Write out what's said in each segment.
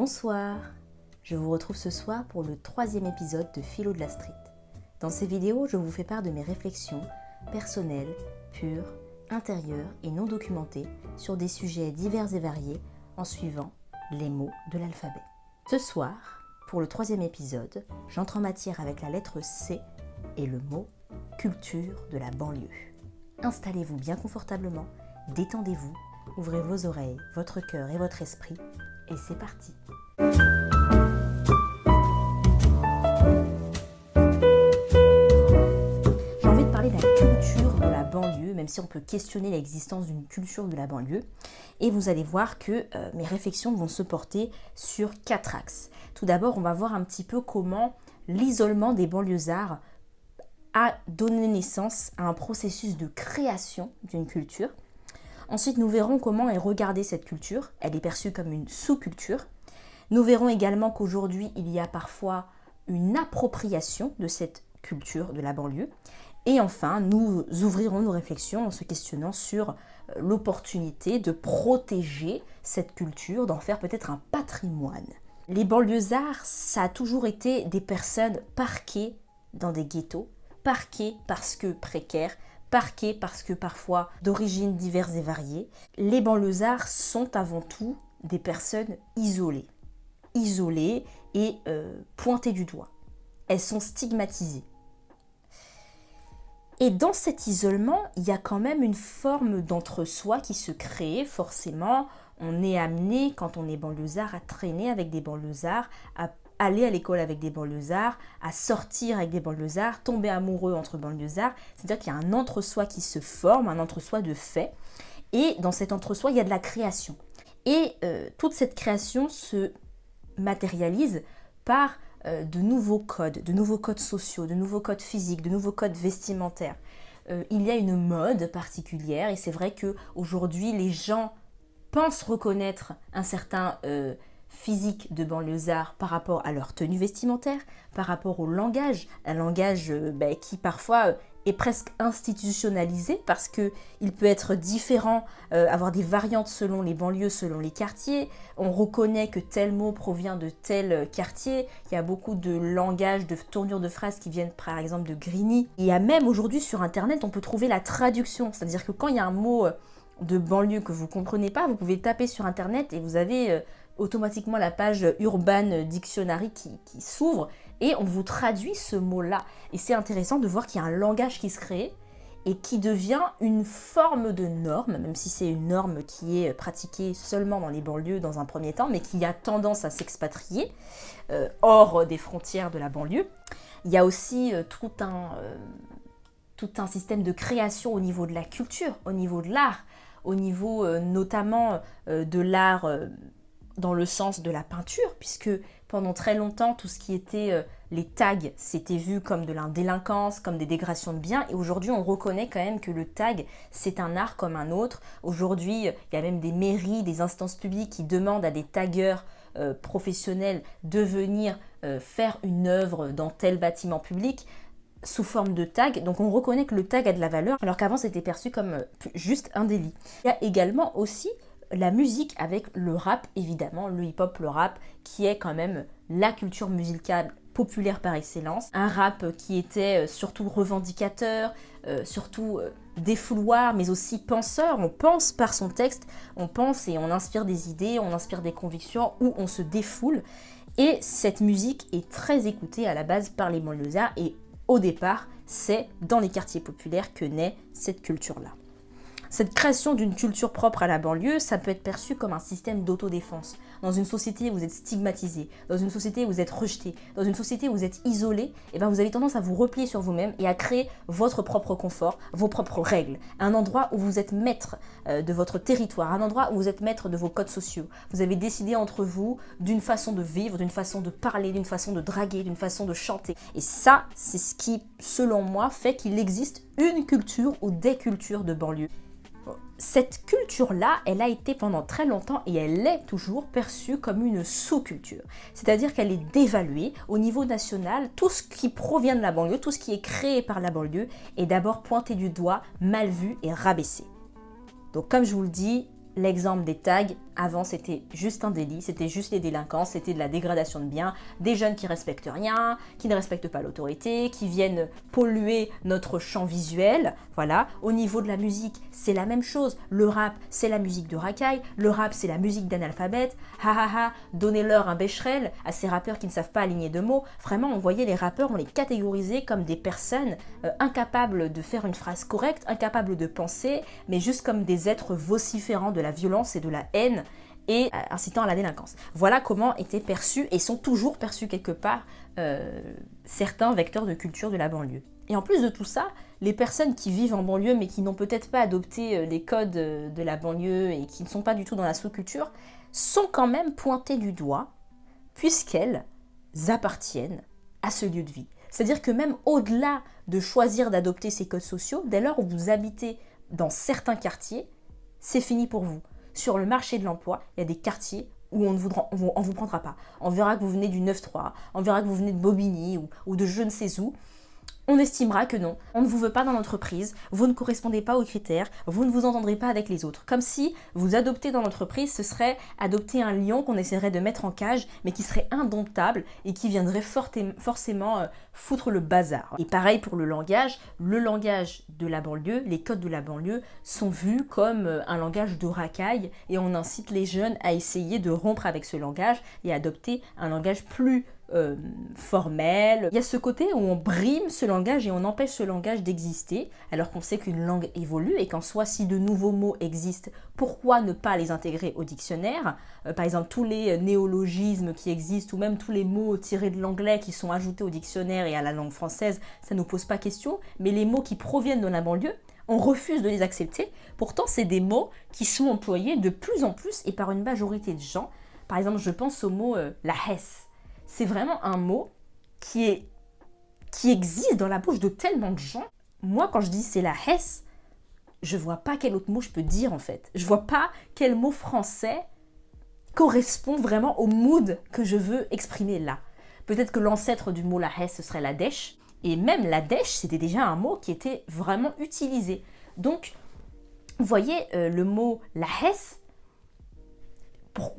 Bonsoir, je vous retrouve ce soir pour le 3e épisode de Philo de la Street. Dans ces vidéos, je vous fais part de mes réflexions personnelles, pures, intérieures et non documentées sur des sujets divers et variés en suivant les mots de l'alphabet. Ce soir, pour le 3e épisode, j'entre en matière avec la lettre C et le mot culture de la banlieue. Installez-vous bien confortablement, détendez-vous, ouvrez vos oreilles, votre cœur et votre esprit, et c'est parti. J'ai envie de parler de la culture de la banlieue, même si on peut questionner l'existence d'une culture de la banlieue. Et vous allez voir que mes réflexions vont se porter sur 4 axes. Tout d'abord, on va voir un petit peu comment l'isolement des banlieusards a donné naissance à un processus de création d'une culture. Ensuite, nous verrons comment est regardée cette culture. Elle est perçue comme une sous-culture. Nous verrons également qu'aujourd'hui, il y a parfois une appropriation de cette culture de la banlieue. Et enfin, nous ouvrirons nos réflexions en se questionnant sur l'opportunité de protéger cette culture, d'en faire peut-être un patrimoine. Les banlieusards, ça a toujours été des personnes parquées dans des ghettos, parquées parce que précaires, parquées parce que parfois d'origines diverses et variées. Les banlieusards sont avant tout des personnes isolées et pointées du doigt. Elles sont stigmatisées. Et dans cet isolement, il y a quand même une forme d'entre-soi qui se crée. Forcément, on est amené, quand on est banlieusard, à traîner avec des banlieusards, à aller à l'école avec des banlieusards, à sortir avec des banlieusards, tomber amoureux entre banlieusards. C'est-à-dire qu'il y a un entre-soi qui se forme, un entre-soi de fait. Et dans cet entre-soi, il y a de la création. Et toute cette création se matérialise par de nouveaux codes sociaux, de nouveaux codes physiques, de nouveaux codes vestimentaires. Il y a une mode particulière et c'est vrai qu'aujourd'hui, les gens pensent reconnaître un certain physique de banlieusard par rapport à leur tenue vestimentaire, par rapport au langage, un langage qui parfois est presque institutionnalisé parce qu'il peut être différent, avoir des variantes selon les banlieues, selon les quartiers. On reconnaît que tel mot provient de tel quartier. Il y a beaucoup de langage, de tournures de phrases qui viennent par exemple de Grigny. Il y a même aujourd'hui sur internet, on peut trouver la traduction, c'est-à-dire que quand il y a un mot de banlieue que vous ne comprenez pas, vous pouvez taper sur internet et vous avez automatiquement la page Urban Dictionary qui s'ouvre et on vous traduit ce mot-là. Et c'est intéressant de voir qu'il y a un langage qui se crée et qui devient une forme de norme, même si c'est une norme qui est pratiquée seulement dans les banlieues dans un premier temps, mais qui a tendance à s'expatrier hors des frontières de la banlieue. Il y a aussi tout un système de création au niveau de la culture, au niveau de l'art, au niveau notamment de l'art dans le sens de la peinture, puisque pendant très longtemps, tout ce qui était les tags, c'était vu comme de la délinquance, comme des dégradations de biens, et aujourd'hui, on reconnaît quand même que le tag, c'est un art comme un autre. Aujourd'hui, il y a même des mairies, des instances publiques qui demandent à des taggeurs professionnels de venir faire une œuvre dans tel bâtiment public, sous forme de tag, donc on reconnaît que le tag a de la valeur, alors qu'avant c'était perçu comme juste un délit. Il y a également aussi la musique avec le rap, évidemment, le hip-hop, le rap, qui est quand même la culture musicale populaire par excellence. Un rap qui était surtout revendicateur, surtout défouloir, mais aussi penseur. On pense par son texte, on pense et on inspire des idées, on inspire des convictions, ou on se défoule. Et cette musique est très écoutée à la base par les banlieusards et au départ, c'est dans les quartiers populaires que naît cette culture-là. Cette création d'une culture propre à la banlieue, ça peut être perçu comme un système d'autodéfense. Dans une société où vous êtes stigmatisé, dans une société où vous êtes rejeté, dans une société où vous êtes isolé, et vous avez tendance à vous replier sur vous-même et à créer votre propre confort, vos propres règles. Un endroit où vous êtes maître de votre territoire, un endroit où vous êtes maître de vos codes sociaux. Vous avez décidé entre vous d'une façon de vivre, d'une façon de parler, d'une façon de draguer, d'une façon de chanter. Et ça, c'est ce qui, selon moi, fait qu'il existe une culture ou des cultures de banlieue. Cette culture-là, elle a été pendant très longtemps et elle est toujours perçue comme une sous-culture. C'est-à-dire qu'elle est dévaluée au niveau national. Tout ce qui provient de la banlieue, tout ce qui est créé par la banlieue est d'abord pointé du doigt, mal vu et rabaissé. Donc comme je vous le dis, l'exemple des tags, Avant, c'était juste un délit, c'était juste les délinquants, c'était de la dégradation de biens, des jeunes qui respectent rien, qui ne respectent pas l'autorité, qui viennent polluer notre champ visuel. Voilà. Au niveau de la musique, c'est la même chose. Le rap, c'est la musique de racaille. Le rap, c'est la musique d'analphabète. Ha ha ha, donnez-leur un bécherel à ces rappeurs qui ne savent pas aligner deux mots. Vraiment, on voyait les rappeurs, on les catégorisait comme des personnes incapables de faire une phrase correcte, incapables de penser, mais juste comme des êtres vociférants de la violence et de la haine et incitant à la délinquance. Voilà comment étaient perçus et sont toujours perçus quelque part certains vecteurs de culture de la banlieue. Et en plus de tout ça, les personnes qui vivent en banlieue mais qui n'ont peut-être pas adopté les codes de la banlieue et qui ne sont pas du tout dans la sous-culture sont quand même pointées du doigt puisqu'elles appartiennent à ce lieu de vie. C'est-à-dire que même au-delà de choisir d'adopter ces codes sociaux, dès lors où vous habitez dans certains quartiers, c'est fini pour vous. Sur le marché de l'emploi, il y a des quartiers où on vous prendra pas. On verra que vous venez du 9-3, on verra que vous venez de Bobigny ou de je ne sais où. On estimera que non, on ne vous veut pas dans l'entreprise, vous ne correspondez pas aux critères, vous ne vous entendrez pas avec les autres. Comme si vous adoptez dans l'entreprise, ce serait adopter un lion qu'on essaierait de mettre en cage, mais qui serait indomptable et qui viendrait forcément foutre le bazar. Et pareil pour le langage de la banlieue, les codes de la banlieue sont vus comme un langage de racaille et on incite les jeunes à essayer de rompre avec ce langage et à adopter un langage plus formel. Il y a ce côté où on brime ce langage et on empêche ce langage d'exister, alors qu'on sait qu'une langue évolue et qu'en soi, si de nouveaux mots existent, pourquoi ne pas les intégrer au dictionnaire ? Par exemple, tous les néologismes qui existent ou même tous les mots tirés de l'anglais qui sont ajoutés au dictionnaire et à la langue française, ça ne nous pose pas question, mais les mots qui proviennent de la banlieue, on refuse de les accepter. Pourtant, c'est des mots qui sont employés de plus en plus et par une majorité de gens. Par exemple, je pense au mot la hesse. C'est vraiment un mot qui existe dans la bouche de tellement de gens. Moi, quand je dis c'est la hesse, je vois pas quel autre mot je peux dire en fait. Je vois pas quel mot français correspond vraiment au mood que je veux exprimer là. Peut-être que l'ancêtre du mot la hesse, ce serait la dèche. Et même la dèche, c'était déjà un mot qui était vraiment utilisé. Donc, vous voyez, le mot la hesse,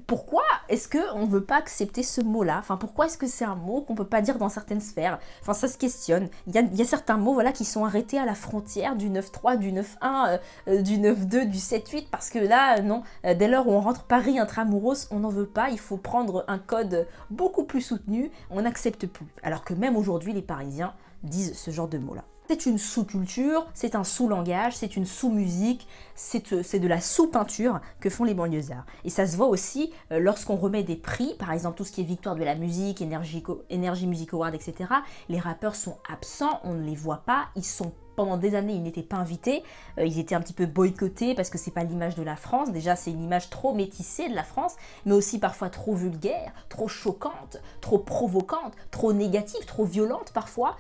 pourquoi est-ce qu'on ne veut pas accepter ce mot-là? Enfin, pourquoi est-ce que c'est un mot qu'on ne peut pas dire dans certaines sphères? Enfin, ça se questionne. Il y a certains mots voilà, qui sont arrêtés à la frontière du 9-3, du 9-1, du 9-2, du 7-8, parce que là, non, dès lors où on rentre Paris intramuros, on n'en veut pas. Il faut prendre un code beaucoup plus soutenu. On n'accepte plus. Alors que même aujourd'hui, les Parisiens disent ce genre de mots-là. C'est une sous-culture, c'est un sous-langage, c'est une sous-musique, c'est de la sous-peinture que font les banlieusards. Et ça se voit aussi lorsqu'on remet des prix, par exemple tout ce qui est victoire de la musique, Energy Music Award, etc. Les rappeurs sont absents, on ne les voit pas, pendant des années, ils n'étaient pas invités, ils étaient un petit peu boycottés parce que c'est pas l'image de la France. Déjà, c'est une image trop métissée de la France, mais aussi parfois trop vulgaire, trop choquante, trop provocante, trop négative, trop violente parfois.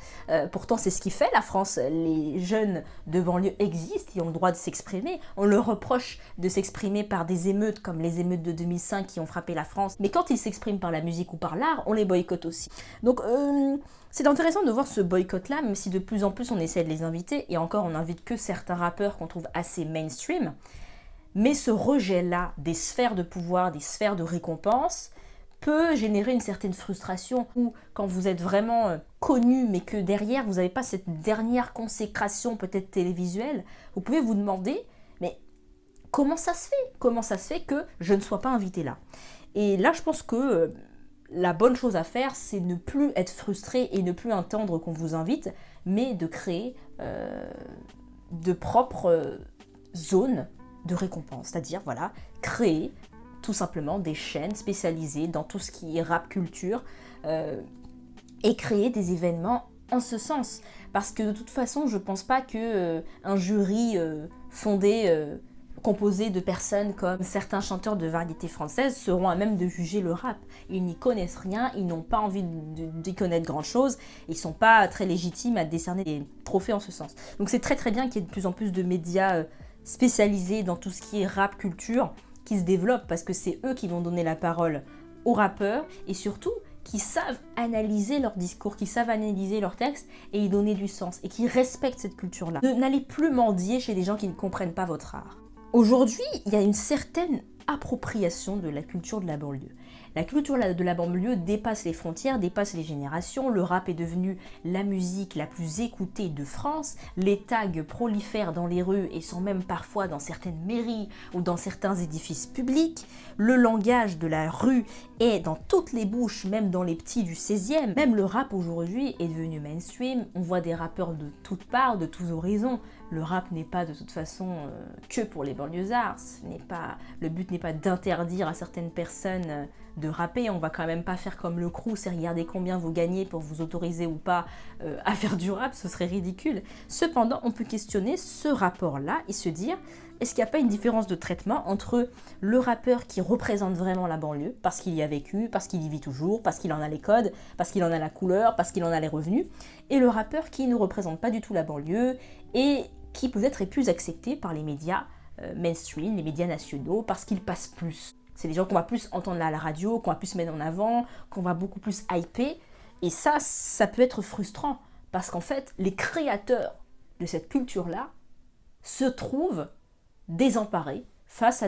Pourtant, c'est ce qui fait la France. Les jeunes de banlieue existent, ils ont le droit de s'exprimer. On leur reproche de s'exprimer par des émeutes comme les émeutes de 2005 qui ont frappé la France. Mais quand ils s'expriment par la musique ou par l'art, on les boycotte aussi. Donc, c'est intéressant de voir ce boycott-là, même si de plus en plus on essaie de les inviter, et encore on n'invite que certains rappeurs qu'on trouve assez mainstream, mais ce rejet-là des sphères de pouvoir, des sphères de récompense, peut générer une certaine frustration, ou quand vous êtes vraiment connu, mais que derrière vous n'avez pas cette dernière consécration peut-être télévisuelle, vous pouvez vous demander, mais comment ça se fait? Comment ça se fait que je ne sois pas invité là? Et là je pense que la bonne chose à faire, c'est ne plus être frustré et ne plus attendre qu'on vous invite, mais de créer de propres zones de récompense. C'est-à-dire, voilà, créer tout simplement des chaînes spécialisées dans tout ce qui est rap culture et créer des événements en ce sens. Parce que de toute façon, je pense pas que un jury composé de personnes comme certains chanteurs de variété française seront à même de juger le rap. Ils n'y connaissent rien, ils n'ont pas envie d'y connaître grand-chose, ils ne sont pas très légitimes à décerner des trophées en ce sens. Donc c'est très très bien qu'il y ait de plus en plus de médias spécialisés dans tout ce qui est rap culture qui se développent, parce que c'est eux qui vont donner la parole aux rappeurs et surtout qui savent analyser leur discours, qui savent analyser leurs textes et y donner du sens et qui respectent cette culture-là. N'allez plus mendier chez des gens qui ne comprennent pas votre art. Aujourd'hui, il y a une certaine appropriation de la culture de la banlieue. La culture de la banlieue dépasse les frontières, dépasse les générations. Le rap est devenu la musique la plus écoutée de France. Les tags prolifèrent dans les rues et sont même parfois dans certaines mairies ou dans certains édifices publics. Le langage de la rue est dans toutes les bouches, même dans les petits du 16e. Même le rap aujourd'hui est devenu mainstream. On voit des rappeurs de toutes parts, de tous horizons. Le rap n'est pas de toute façon que pour les banlieusards. Le but n'est pas d'interdire à certaines personnes de rapper. On va quand même pas faire comme le Crous et regarder combien vous gagnez pour vous autoriser ou pas à faire du rap, ce serait ridicule. Cependant, on peut questionner ce rapport-là et se dire, est-ce qu'il n'y a pas une différence de traitement entre le rappeur qui représente vraiment la banlieue, parce qu'il y a vécu, parce qu'il y vit toujours, parce qu'il en a les codes, parce qu'il en a la couleur, parce qu'il en a les revenus, et le rappeur qui ne représente pas du tout la banlieue et qui peut-être est plus accepté par les médias mainstream, les médias nationaux, parce qu'il passe plus. C'est des gens qu'on va plus entendre à la radio, qu'on va plus mettre en avant, qu'on va beaucoup plus hyper. Et ça peut être frustrant, parce qu'en fait, les créateurs de cette culture-là se trouvent désemparés face à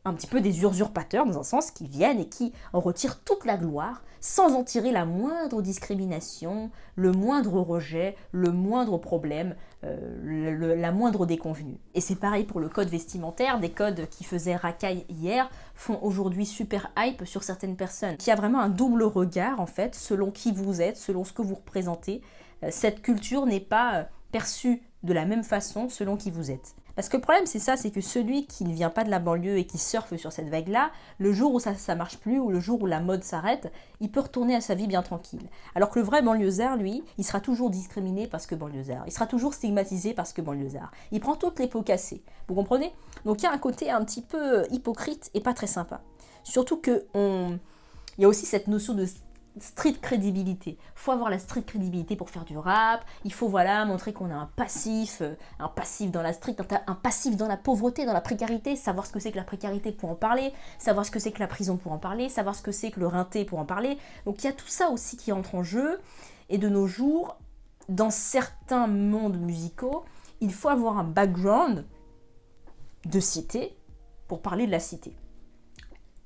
un petit peu des usurpateurs, dans un sens, qui viennent et qui en retirent toute la gloire, sans en tirer la moindre discrimination, le moindre rejet, le moindre problème, la moindre déconvenue. Et c'est pareil pour le code vestimentaire, des codes qui faisaient racaille hier font aujourd'hui super hype sur certaines personnes. Il y a vraiment un double regard, en fait, selon qui vous êtes, selon ce que vous représentez. Cette culture n'est pas perçue de la même façon selon qui vous êtes. Parce que le problème, c'est ça, c'est que celui qui ne vient pas de la banlieue et qui surfe sur cette vague-là, le jour où ça marche plus, ou le jour où la mode s'arrête, il peut retourner à sa vie bien tranquille. Alors que le vrai banlieusard, lui, il sera toujours discriminé parce que banlieusard. Il sera toujours stigmatisé parce que banlieusard. Il prend toutes les pots cassés. Vous comprenez? Donc il y a un côté un petit peu hypocrite et pas très sympa. Surtout il y a aussi cette notion de street crédibilité. Il faut avoir la street crédibilité pour faire du rap. Il faut montrer qu'on a un passif dans la street, un passif dans la pauvreté, dans la précarité, savoir ce que c'est que la précarité pour en parler, savoir ce que c'est que la prison pour en parler, savoir ce que c'est que le rinté pour en parler. Donc il y a tout ça aussi qui entre en jeu. Et de nos jours, dans certains mondes musicaux, il faut avoir un background de cité pour parler de la cité.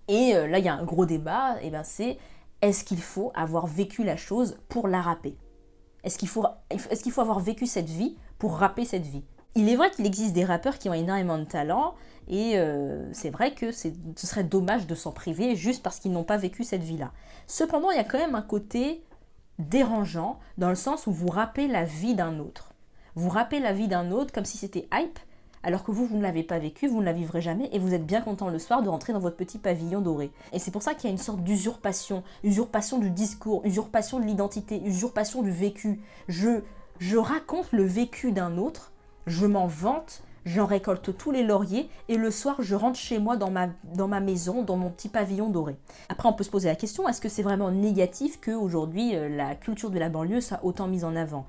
Et là, il y a un gros débat, et c'est est-ce qu'il faut avoir vécu la chose pour la rapper? Est-ce qu'il faut avoir vécu cette vie pour rapper cette vie? Il est vrai qu'il existe des rappeurs qui ont énormément de talent et c'est vrai que ce serait dommage de s'en priver juste parce qu'ils n'ont pas vécu cette vie-là. Cependant, il y a quand même un côté dérangeant dans le sens où vous rappez la vie d'un autre. Vous rappez la vie d'un autre comme si c'était hype, alors que vous ne l'avez pas vécu, vous ne la vivrez jamais, et vous êtes bien content le soir de rentrer dans votre petit pavillon doré. Et c'est pour ça qu'il y a une sorte d'usurpation, usurpation du discours, usurpation de l'identité, usurpation du vécu. Je raconte le vécu d'un autre, je m'en vante, j'en récolte tous les lauriers, et le soir je rentre chez moi dans ma maison, dans mon petit pavillon doré. Après on peut se poser la question, est-ce que c'est vraiment négatif qu'aujourd'hui la culture de la banlieue soit autant mise en avant ?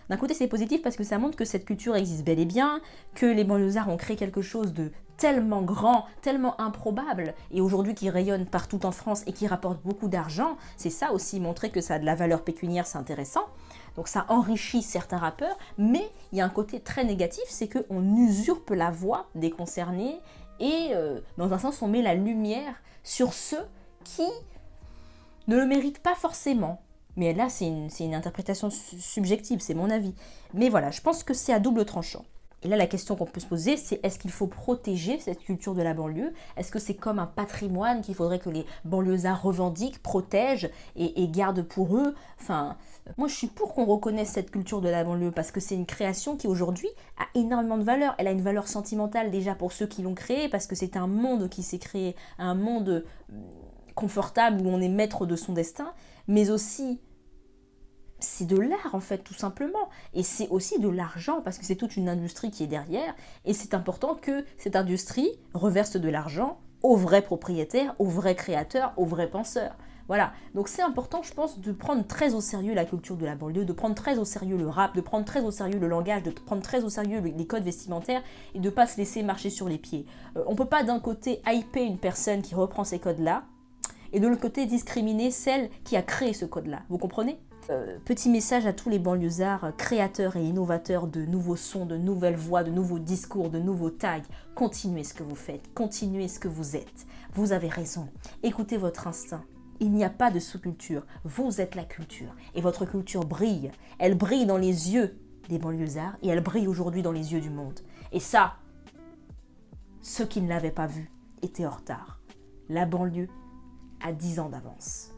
D'un côté, c'est positif parce que ça montre que cette culture existe bel et bien, que les banlieusards ont créé quelque chose de tellement grand, tellement improbable, et aujourd'hui qui rayonne partout en France et qui rapporte beaucoup d'argent. C'est ça aussi, montrer que ça a de la valeur pécuniaire, c'est intéressant. Donc ça enrichit certains rappeurs, mais il y a un côté très négatif, c'est qu'on usurpe la voix des concernés et dans un sens, on met la lumière sur ceux qui ne le méritent pas forcément. Mais là, c'est une interprétation subjective, c'est mon avis. Mais voilà, je pense que c'est à double tranchant. Et là, la question qu'on peut se poser, c'est est-ce qu'il faut protéger cette culture de la banlieue? Est-ce que c'est comme un patrimoine qu'il faudrait que les banlieusards revendiquent, protègent et gardent pour eux? Enfin, moi, je suis pour qu'on reconnaisse cette culture de la banlieue parce que c'est une création qui, aujourd'hui, a énormément de valeur. Elle a une valeur sentimentale déjà pour ceux qui l'ont créée parce que c'est un monde qui s'est créé, un monde confortable où on est maître de son destin, mais aussi c'est de l'art en fait tout simplement et c'est aussi de l'argent parce que c'est toute une industrie qui est derrière et c'est important que cette industrie reverse de l'argent aux vrais propriétaires, aux vrais créateurs, aux vrais penseurs. Voilà, donc c'est important je pense de prendre très au sérieux la culture de la banlieue, de prendre très au sérieux le rap, de prendre très au sérieux le langage, de prendre très au sérieux les codes vestimentaires et de ne pas se laisser marcher sur les pieds. On ne peut pas d'un côté hyper une personne qui reprend ces codes-là et de l'autre côté discriminer celle qui a créé ce code-là. Vous comprenez ? Petit message à tous les banlieusards créateurs et innovateurs de nouveaux sons, de nouvelles voix, de nouveaux discours, de nouveaux tags. Continuez ce que vous faites, continuez ce que vous êtes. Vous avez raison. Écoutez votre instinct. Il n'y a pas de sous-culture. Vous êtes la culture. Et votre culture brille. Elle brille dans les yeux des banlieusards et elle brille aujourd'hui dans les yeux du monde. Et ça, ceux qui ne l'avaient pas vu étaient en retard. La banlieue a 10 ans d'avance.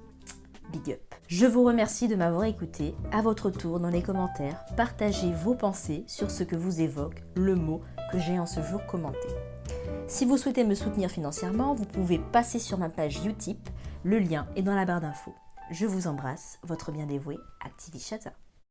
Big up. Je vous remercie de m'avoir écouté. À votre tour, dans les commentaires, partagez vos pensées sur ce que vous évoque le mot que j'ai en ce jour commenté. Si vous souhaitez me soutenir financièrement, vous pouvez passer sur ma page Utip. Le lien est dans la barre d'infos. Je vous embrasse, votre bien dévoué, Activichata.